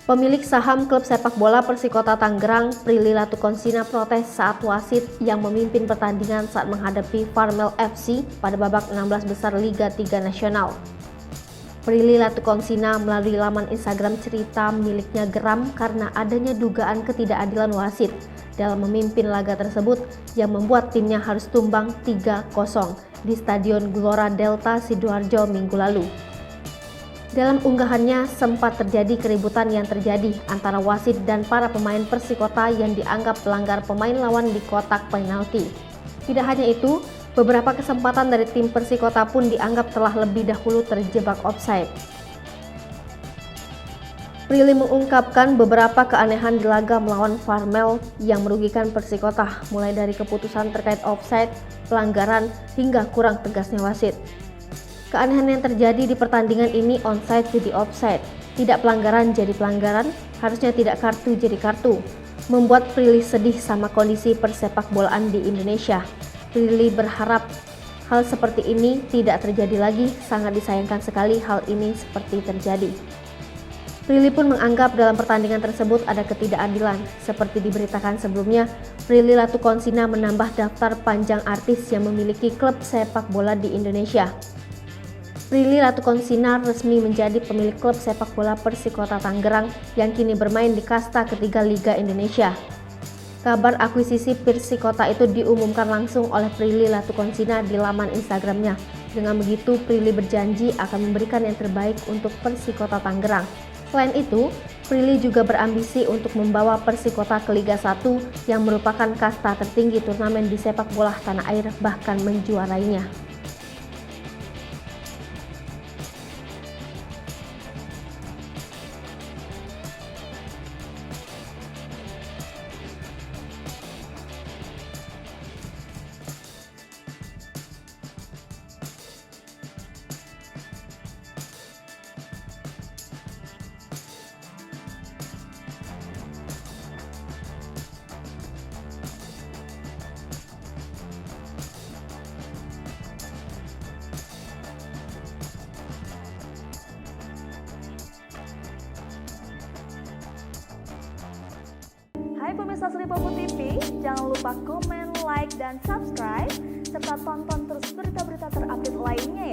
Pemilik saham klub sepak bola Persikota Tangerang, Prilly Latukonsina protes saat wasit yang memimpin pertandingan saat menghadapi Farmel FC pada babak 16 besar Liga 3 Nasional. Prilly Latukonsina melalui laman Instagram cerita miliknya geram karena adanya dugaan ketidakadilan wasit dalam memimpin laga tersebut yang membuat timnya harus tumbang 3-0 di Stadion Gelora Delta Sidoarjo Minggu lalu. Dalam unggahannya sempat terjadi keributan yang terjadi antara wasit dan para pemain Persikota yang dianggap pelanggar pemain lawan di kotak penalti. Tidak hanya itu, beberapa kesempatan dari tim Persikota pun dianggap telah lebih dahulu terjebak offside. Prilly mengungkapkan beberapa keanehan di laga melawan Farmel yang merugikan Persikota, mulai dari keputusan terkait offside, pelanggaran, hingga kurang tegasnya wasit. Keanehan yang terjadi di pertandingan ini onside jadi offside, tidak pelanggaran jadi pelanggaran, harusnya tidak kartu jadi kartu, membuat Prilly sedih sama kondisi persepak bolaan di Indonesia. Prilly berharap hal seperti ini tidak terjadi lagi, sangat disayangkan sekali hal ini seperti terjadi. Prilly pun menganggap dalam pertandingan tersebut ada ketidakadilan. Seperti diberitakan sebelumnya, Prilly Latukonsina menambah daftar panjang artis yang memiliki klub sepak bola di Indonesia. Prilly Latukonsina resmi menjadi pemilik klub sepak bola Persikota Tangerang yang kini bermain di kasta ketiga Liga Indonesia. Kabar akuisisi Persikota itu diumumkan langsung oleh Prilly Latukonsina di laman Instagramnya. Dengan begitu, Prilly berjanji akan memberikan yang terbaik untuk Persikota Tangerang. Selain itu, Prilly juga berambisi untuk membawa Persikota ke Liga 1 yang merupakan kasta tertinggi turnamen di sepak bola tanah air, bahkan menjuarainya. Hai pemirsa Sripopo TV, jangan lupa komen, like, dan subscribe, serta tonton terus berita-berita terupdate lainnya